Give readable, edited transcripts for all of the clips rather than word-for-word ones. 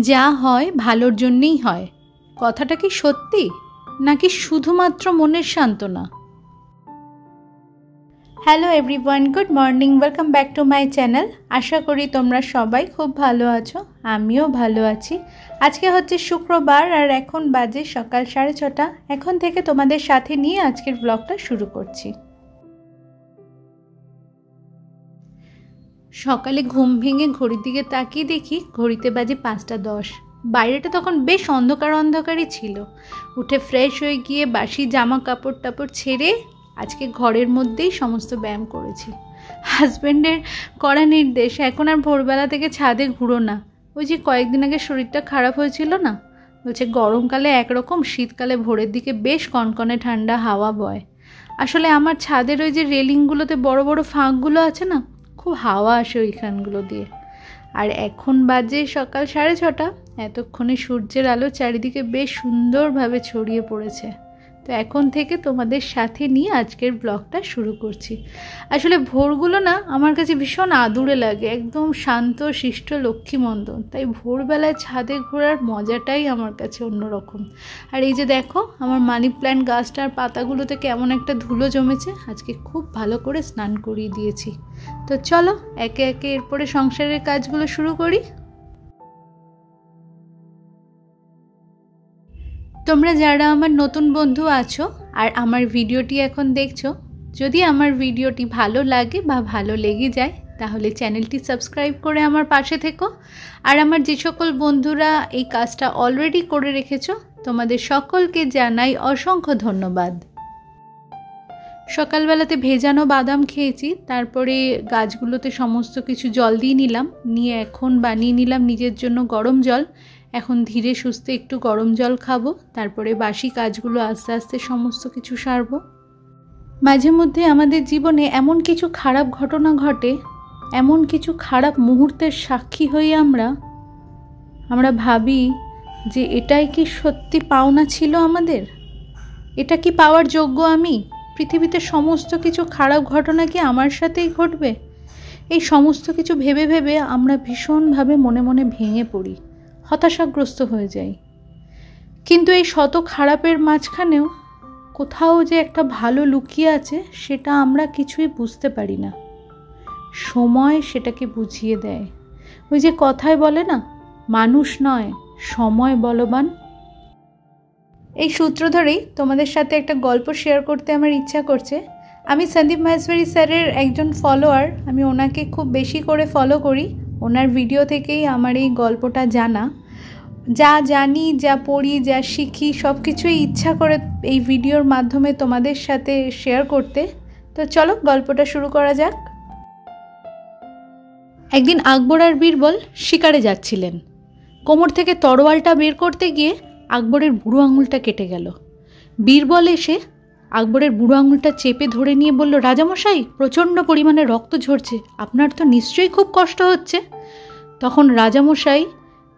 যা হয় ভালোর জন্যই হয়। কথাটা কি সত্যি নাকি শুধুমাত্র মনের সান্ত্বনা? Hello everyone, good morning, welcome back to my channel. আশা করি তোমরা সবাই খুব ভালো আছো, আমিও ভালো আছি। আজকে হচ্ছে শুক্রবার আর এখন বাজে সকাল 6:30। এখন থেকে তোমাদের সাথে নিয়ে আজকের ব্লগটা শুরু করছি। সকালে ঘুম ভেঙে ঘড়ির দিকে তাকিয়ে দেখি ঘড়িতে বাজে 5:10। বাইরেটা তখন বেশ অন্ধকারই ছিল। উঠে ফ্রেশ হয়ে গিয়ে বাসি জামা কাপড় টাপড় ছেড়ে আজকে ঘরের মধ্যেই সমস্ত ব্যায়াম করেছি। হাজব্যান্ডের কড়া নির্দেশ, এখন আর ভোরবেলা থেকে ছাদে ঘুরো না। ওই যে কয়েকদিন আগে শরীরটা খারাপ হয়েছিল না, বলছে গরমকালে একরকম, শীতকালে ভোরের দিকে বেশ কনকনে ঠান্ডা হাওয়া বয়। আসলে আমার ছাদের ওই যে রেলিংগুলোতে বড় বড় ফাঁকগুলো আছে না, খুব হাওয়া আসে ওইখানগুলো দিয়ে। আর এখন বাজে সকাল 6:30। এতক্ষণে সূর্যের আলো চারিদিকে বেশ সুন্দরভাবে ছড়িয়ে পড়েছে। তো এখন থেকে তোমাদের সাথে নিয়ে আজকের ব্লগটা শুরু করছি। আসলে ভোরগুলো না আমার কাছে ভীষণ আদুরে লাগে, একদম শান্ত শিষ্ট লক্ষ্মীমন্দন। তাই ভোরবেলায় ছাদে ঘোরার মজাটাই আমার কাছে অন্যরকম। আর এই যে দেখো আমার মানি প্ল্যান্ট গাছটার পাতাগুলোতে কেমন একটা ধুলো জমেছে, আজকে খুব ভালো করে স্নান করিয়ে দিয়েছি। তো চলো একে একে এরপরে সংসারের কাজগুলো শুরু করি। তোমরা যারা আমার নতুন বন্ধু আছো আর আমার ভিডিওটি এখন দেখছো, যদি আমার ভিডিওটি ভালো লাগে বা ভালো লেগে যায় তাহলে চ্যানেলটি সাবস্ক্রাইব করে আমার পাশে থেকো। আর আমার যে সকল বন্ধুরা এই কাজটা অলরেডি করে রেখেছো, তোমাদের সকলকে জানাই অসংখ্য ধন্যবাদ। সকালবেলাতে ভেজানো বাদাম খেয়েছি, তারপরে গাছগুলোতে সমস্ত কিছু জল দিয়ে নিলাম, নিয়ে এখন বানিয়ে নিলাম নিজের জন্য গরম জল। এখন ধীরে সুস্থে একটু গরম জল খাবো, তারপরে বাসি কাজগুলো আস্তে আস্তে সমস্ত কিছু সারবো। মাঝে মধ্যে আমাদের জীবনে এমন কিছু খারাপ ঘটনা ঘটে, এমন কিছু খারাপ মুহূর্তের সাক্ষী হই আমরা ভাবি যে এটাই কি সত্যি পাওনা ছিল আমাদের? এটা কি পাওয়ার যোগ্য আমি? পৃথিবীতে সমস্ত কিছু খারাপ ঘটনা কি আমার সাথেই ঘটবে? এই সমস্ত কিছু ভেবে ভেবে আমরা ভীষণভাবে মনে মনে ভেঙে পড়ি, হতাশাগ্রস্ত হয়ে যাই। কিন্তু এই শত খারাপের মাঝখানেও কোথাও যে একটা ভালো লুকিয়ে আছে, সেটা আমরা কিছুই বুঝতে পারি না। সময় সেটাকে বুঝিয়ে দেয়। ওই যে কথায় বলে না, মানুষ নয় সময় বলবান। এই সূত্র ধরেই তোমাদের সাথে একটা গল্প শেয়ার করতে আমার ইচ্ছা করছে। আমি সন্দীপ মাহেশ্বরী স্যারের একজন ফলোয়ার, আমি ওনাকে খুব বেশি করে ফলো করি। ওনার ভিডিও থেকেই আমার এই গল্পটা জানা। যা জানি, যা পড়ি, যা শিখি, সব কিছুই ইচ্ছা করে এই ভিডিওর মাধ্যমে তোমাদের সাথে শেয়ার করতে। তো চলো গল্পটা শুরু করা যাক। একদিন আকবর আর বীরবল শিকারে যাচ্ছিলেন। কোমর থেকে তরোয়ালটা বের করতে গিয়ে আকবরের বুড়ো আঙুলটা কেটে গেল। বীরবল এসে আকবরের বুড়ো আঙুলটা চেপে ধরে নিয়ে বলল, রাজামশাই, প্রচণ্ড পরিমাণে রক্ত ঝরছে, আপনার তো নিশ্চয়ই খুব কষ্ট হচ্ছে। তখন রাজামশাই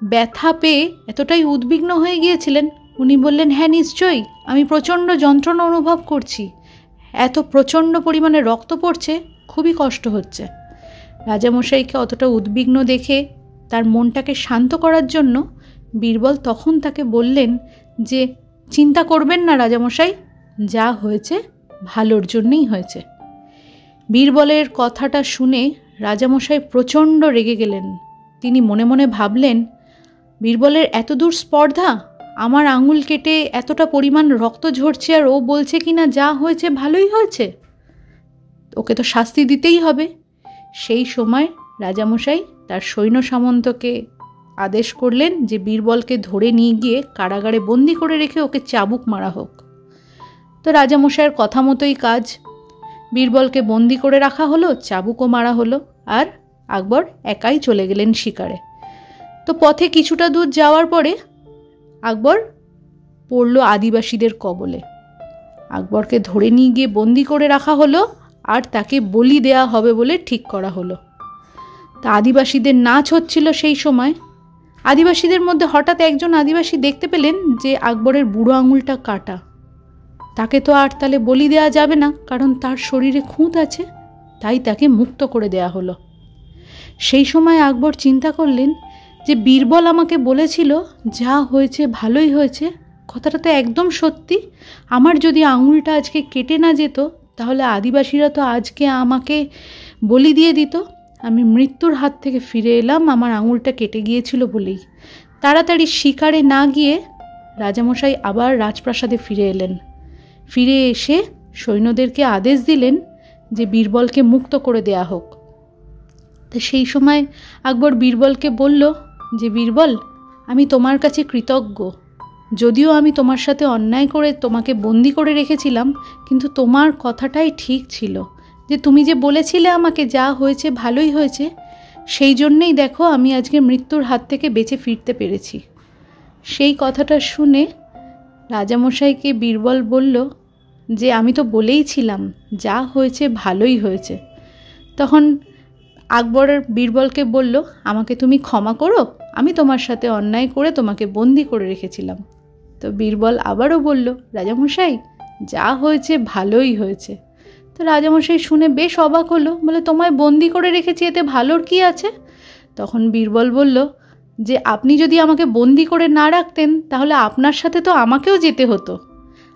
ব্যথা পেয়ে এতটাই উদ্বিগ্ন হয়ে গিয়েছিলেন, উনি বললেন, হ্যাঁ নিশ্চয়ই, আমি প্রচণ্ড যন্ত্রণা অনুভব করছি, এত প্রচণ্ড পরিমাণে রক্ত পড়ছে, খুবই কষ্ট হচ্ছে। রাজামশাইকে অতটা উদ্বিগ্ন দেখে তার মনটাকে শান্ত করার জন্য বীরবল তখন তাকে বললেন যে, চিন্তা করবেন না রাজামশাই, যা হয়েছে ভালোর জন্যই হয়েছে। বীরবলের কথাটা শুনে রাজামশাই প্রচণ্ড রেগে গেলেন। তিনি মনে মনে ভাবলেন, বীরবলের এত দূর স্পর্ধা, আমার আঙুল কেটে এতটা পরিমাণ রক্ত ঝরছে আর ও বলছে কিনা যা হয়েছে ভালোই হয়েছে, ওকে তো শাস্তি দিতেই হবে। সেই সময় রাজামশাই তার সৈন্য সামন্তকে আদেশ করলেন যে বীরবলকে ধরে নিয়ে গিয়ে কারাগারে বন্দি করে রেখে ওকে চাবুক মারা হোক। তো রাজামশাইয়ের কথা মতোই কাজ। বীরবলকে বন্দি করে রাখা হলো, চাবুকও মারা হলো, আর আকবর একাই চলে গেলেন শিকারে। তো পথে কিছুটা দূর যাওয়ার পরে আকবর পড়ল আদিবাসীদের কবলে। আকবরকে ধরে নিয়ে গিয়ে বন্দি করে রাখা হলো আর তাকে বলি দেয়া হবে বলে ঠিক করা হলো। তা আদিবাসীদের নাচ হচ্ছিল সেই সময়। আদিবাসীদের মধ্যে হঠাৎ একজন আদিবাসী দেখতে পেলেন যে আকবরের বুড়ো আঙুলটা কাটা। তাকে তো আর তাহলে বলি দেওয়া যাবে না, কারণ তার শরীরে খুঁত আছে, তাই তাকে মুক্ত করে দেয়া হলো। সেই সময় আকবর চিন্তা করলেন যে বীরবল আমাকে বলেছিল যা হয়েছে ভালোই হয়েছে, কথাটা তো একদম সত্যি। আমার যদি আঙুলটা আজকে কেটে না যেত তাহলে আদিবাসীরা তো আজকে আমাকে বলি দিয়ে দিত। আমি মৃত্যুর হাত থেকে ফিরে এলাম আমার আঙুলটা কেটে গিয়েছিল বলেই। তাড়াতাড়ি শিকারে না গিয়ে রাজামশাই আবার রাজপ্রাসাদে ফিরে এলেন। ফিরে এসে সৈন্যদেরকে আদেশ দিলেন যে বীরবলকে মুক্ত করে দেয়া হোক। তো সেই সময় আকবর বীরবলকে বলল যে বীরবল, আমি তোমার কাছে কৃতজ্ঞ। যদিও আমি তোমার সাথে অন্যায় করে তোমাকে বন্দি করে রেখেছিলাম, কিন্তু তোমার কথাটাই ঠিক ছিল, যে তুমি যে বলেছিলে আমাকে যা হয়েছে ভালোই হয়েছে, সেই জন্যেই দেখো আমি আজকে মৃত্যুর হাত থেকে বেঁচে ফিরতে পেরেছি। সেই কথাটা শুনে রাজামশাইকে বীরবল বলল যে আমি তো বলেইছিলাম যা হয়েছে ভালোই হয়েছে। তখন আকবর বীরবলকে বলল, আমাকে তুমি ক্ষমা করো, আমি তোমার সাথে অন্যায় করে তোমাকে বন্দি করে রেখেছিলাম। তো বীরবল আবারও বলল, রাজামশাই যা হয়েছে ভালোই হয়েছে। তো রাজামশাই শুনে বেশ অবাক হলো, বলে তোমায় বন্দি করে রেখেছি, এতে ভালোর কি আছে? তখন বীরবল বলল যে আপনি যদি আমাকে বন্দি করে না রাখতেন তাহলে আপনার সাথে তো আমাকেও যেতে হতো,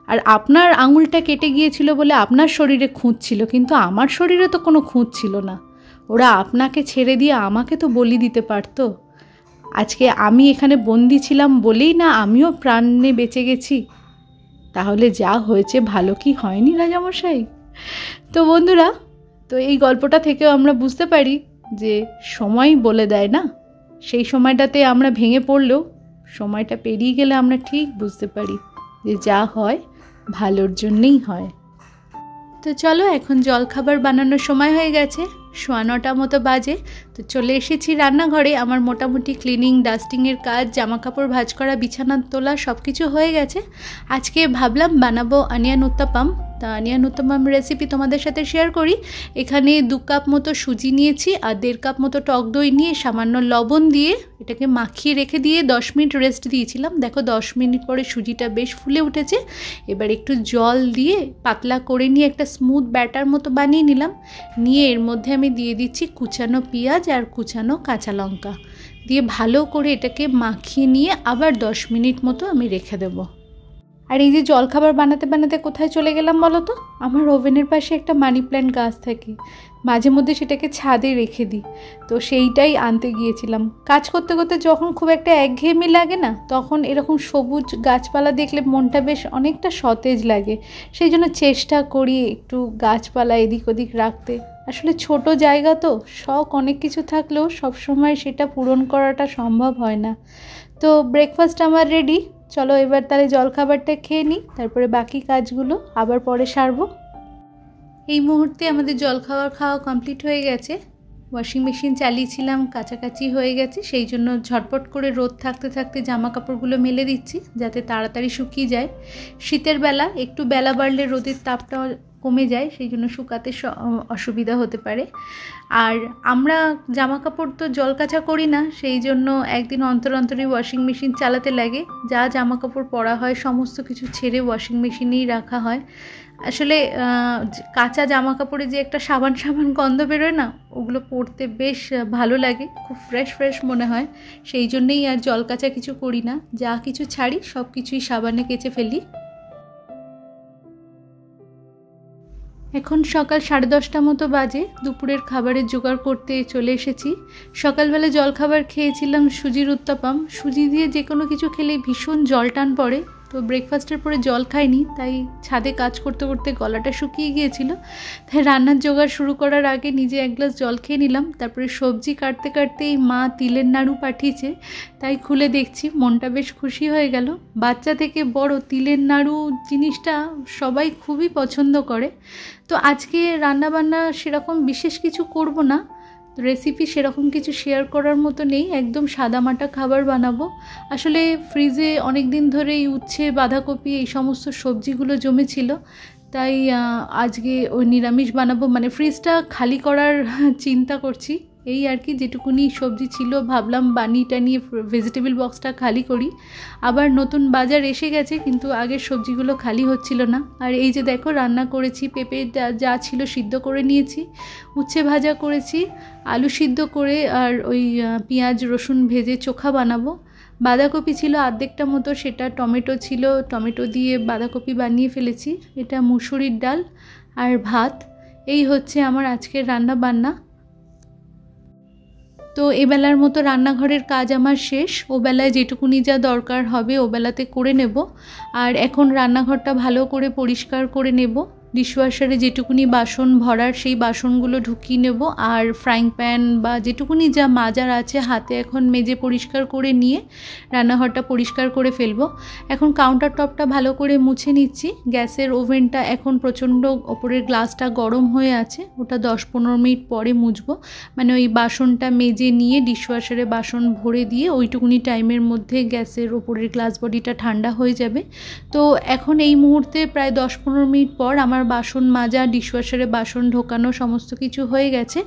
আর আপনার আঙুলটা কেটে গিয়েছিল বলে আপনার শরীরে খুঁত ছিল, কিন্তু আমার শরীরে তো কোনো খুঁত ছিল না। ওরা আপনাকে ছেড়ে দিয়ে আমাকে তো বলি দিতে পারতো। আজকে আমি এখানে বন্দি ছিলাম বলেই না আমিও প্রাণে বেঁচে গেছি। তাহলে যা হয়েছে ভালো কি হয়নি রাজামশাই? তো বন্ধুরা, তো এই গল্পটা থেকেও আমরা বুঝতে পারি যে সময় বলে দেয় না। সেই সময়টাতে আমরা ভেঙে পড়লেও সময়টা পেরিয়ে গেলে আমরা ঠিক বুঝতে পারি যে যা হয় ভালোর জন্যেই হয়। তো চলো, এখন জলখাবার বানানোর সময় হয়ে গেছে, 9:15 মতো বাজে। তো চলে এসেছি রান্নাঘরে। আমার মোটামুটি ক্লিনিং ডাস্টিংয়ের কাজ, জামা কাপড় ভাঁজ করা, বিছানা তোলা সব কিছু হয়ে গেছে। আজকে ভাবলাম বানাবো অনিয়ন উত্তাপাম। তা অনিয়ন উত্তাপাম রেসিপি তোমাদের সাথে শেয়ার করি। এখানে 2 কাপ মতো সুজি নিয়েছি আর 1.5 কাপ মতো টক দই নিয়ে সামান্য লবণ দিয়ে এটাকে মাখিয়ে রেখে দিয়ে 10 মিনিট রেস্ট দিয়েছিলাম। দেখো 10 মিনিট পরে সুজিটা বেশ ফুলে উঠেছে। এবার একটু জল দিয়ে পাতলা করে নিয়ে একটা স্মুথ ব্যাটার মতো বানিয়ে নিলাম। নিয়ে এর মধ্যে আমি দিয়ে দিচ্ছি কুচানো পেঁয়াজ আর কুচানো কাঁচা লঙ্কা দিয়ে ভালো করে এটাকে মাখিয়ে নিয়ে আবার 10 মিনিট মতো আমি রেখে দেবো। আর এই যে জলখাবার বানাতে বানাতে কোথায় চলে গেলাম বলো তো? আমার ওভেনের পাশে একটা মানি প্ল্যান্ট গাছ থাকে, মাঝে মধ্যে সেটাকে ছাদে রেখে দিই। তো সেইটাই আনতে গিয়েছিলাম। কাজ করতে করতে যখন খুব একটা একঘেয়েমি লাগে না, তখন এরকম সবুজ গাছপালা দেখলে মনটা বেশ অনেকটা সতেজ লাগে। সেই জন্য চেষ্টা করি একটু গাছপালা এদিক ওদিক রাখতে। আসলে ছোট জায়গা তো, শখ অনেক কিছু থাকলেও সবসময় সেটা পূরণ করাটা সম্ভব হয় না। তো ব্রেকফাস্ট আমার রেডি। চলো এবার তাহলে জলখাবারটা খেয়ে নিই, তারপরে বাকি কাজগুলো আবার পরে সারবো। এই মুহূর্তে আমাদের জলখাবার খাওয়া কমপ্লিট হয়ে গেছে। ওয়াশিং মেশিন চালিয়েছিলাম, কাছাকাছি হয়ে গেছে, সেই জন্য ঝটপট করে রোদ থাকতে থাকতে জামা কাপড়গুলো মেলে দিচ্ছি যাতে তাড়াতাড়ি শুকিয়ে যায়। শীতের বেলা একটু বেলা বাড়লে রোদের তাপটা কমে যায়, সেই জন্য শুকাতে অসুবিধা হতে পারে। আর আমরা জামা কাপড় তো জল কাচা করি না, সেই জন্য একদিন অন্তর অন্তরই ওয়াশিং মেশিন চালাতে লাগে। যা জামা কাপড় পরা হয় সমস্ত কিছু ছেড়ে ওয়াশিং মেশিনেই রাখা হয়। আসলে কাঁচা জামা কাপড়ে যে একটা সাবান সাবান গন্ধ বেরোয় না, ওগুলো পরতে বেশ ভালো লাগে, খুব ফ্রেশ ফ্রেশ মনে হয়। সেই জন্যেই আর জল কাচা কিছু করি না, যা কিছু ছাড়ি সব কিছুই সাবানে কেচে ফেলি। এখন সকাল 10:30 মতো বাজে। দুপুরের খাবারের জোগাড় করতে চলে এসেছি। সকালবেলা জলখাবার খেয়েছিলাম সুজির উত্তাপাম। সুজি দিয়ে যে কোনো কিছু খেলে ভীষণ জল টান পড়ে, তো ব্রেকফাস্টের পরে জল খাইনি, তাই ছাদে কাজ করতে করতে গলাটা শুকিয়ে গিয়েছিল। তাই রান্নার জোগাড় শুরু করার আগে নিজে 1 গ্লাস জল খেয়ে নিলাম। তারপরে সবজি কাটতে কাটতেই মা তিলের নাড়ু পাঠিয়েছে, তাই খুলে দেখছি, মনটা বেশ খুশি হয়ে গেল। বাচ্চা থেকে বড় তিলের নাড়ু জিনিসটা সবাই খুবই পছন্দ করে। তো আজকে রান্নাবান্না সেরকম বিশেষ কিছু করব না, রেসিপি সেরকম কিছু শেয়ার করার মতো নেই, একদম সাদামাটা খাবার বানাবো। আসলে ফ্রিজে অনেক দিন ধরেই উচ্ছে, বাঁধাকপি এই সমস্ত সবজিগুলো জমেছিল, তাই আজকে ওই নিরামিষ বানাবো। মানে ফ্রিজটা খালি করার চিন্তা করছি এই আর কি, যেটুকুনি সবজি ছিল ভাবলাম বানিটা নিয়ে ভেজিটেবল বক্সটা খালি করি। আবার নতুন বাজার এসে গেছে, কিন্তু আগের সবজিগুলো খালি হচ্ছিল না। আর এই যে দেখো রান্না করেছি, পেঁপে যা ছিল সিদ্ধ করে নিয়েছি, উচ্ছে ভাজা করেছি, আলু সিদ্ধ করে আর ওই পেঁয়াজ রসুন ভেজে চোখা বানাবো। বাঁধাকপি ছিল অর্ধেকটা মতো, সেটা টমেটো ছিল, টমেটো দিয়ে বাঁধাকপি বানিয়ে ফেলেছি। এটা মুসুরির ডাল আর ভাত। এই হচ্ছে আমার আজকের রান্না বান্না। তো এবেলার মতো রান্নাঘরের কাজ আমার শেষ। ওবেলায় যেটুকুনি যা দরকার হবে ওবেলাতে করে নেব। আর এখন রান্নাঘরটা ভালো করে পরিষ্কার করে নেব। ডিশওয়াশারে যেটুকুনি বাসন ভরার সেই বাসনগুলো ঢুকিয়ে নেব। আর ফ্রাইং প্যান বা যেটুকুনি যা মাজার আছে হাতে এখন মেজে পরিষ্কার করে নিয়ে রান্নাঘরটা পরিষ্কার করে ফেলবো। এখন কাউন্টার টপটা ভালো করে মুছে নিচ্ছি। গ্যাসের ওভেনটা এখন প্রচণ্ড ওপরের গ্লাসটা গরম হয়ে আছে, ওটা 10-15 মিনিট পরে মুছবো। মানে ওই বাসনটা মেজে নিয়ে ডিশওয়াশারে বাসন ভরে দিয়ে ওইটুকুনি টাইমের মধ্যে গ্যাসের ওপরের গ্লাস বডিটা ঠান্ডা হয়ে যাবে। তো এখন এই মুহূর্তে প্রায় 10-15 মিনিট পর আমার বাসন মাজা, ডিশওয়াশারে বাসন ঢোকানো সমস্ত কিছু হয়ে গেছে।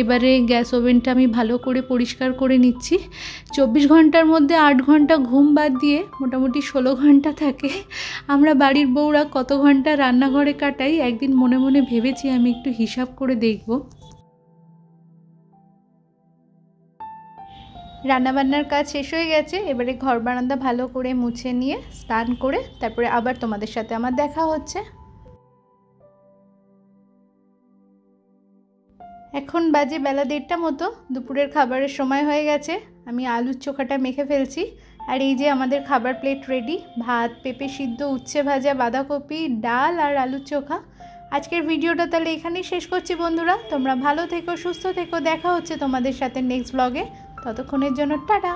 এবারে গ্যাস ওভেনটা আমি ভালো করে পরিষ্কার করে নিচ্ছি। 24 ঘন্টার মধ্যে 8 ঘন্টা ঘুম বাদ দিয়ে মোটামুটি 16 ঘন্টা থাকে। আমরা বাড়ির বউরা কত ঘন্টা রান্নাঘরে কাটাই একদিন মনে মনে ভেবেছি আমি একটু হিসাব করে দেখব। রান্নাবান্নার কাজ শেষ হয়ে গেছে। এবারে ঘর বারান্দা ভালো করে মুছে নিয়ে স্নান করে তারপরে আবার তোমাদের সাথে আমার দেখা হচ্ছে। এখন বাজে বেলা 1:30টা মতো, দুপুরের খাবারের সময় হয়ে গেছে। আমি আলুর চোখাটা মেখে ফেলছি। আর এই যে আমাদের খাবার প্লেট রেডি, ভাত, পেঁপে সিদ্ধ, উচ্ছে ভাজা, বাঁধাকপি, ডাল আর আলুর চোখা। আজকের ভিডিওটা তাহলে এখানেই শেষ করছি বন্ধুরা। তোমরা ভালো থেকো, সুস্থ থেকো। দেখা হচ্ছে তোমাদের সাথে নেক্সট ব্লগে। ততক্ষণের জন্য টাটা।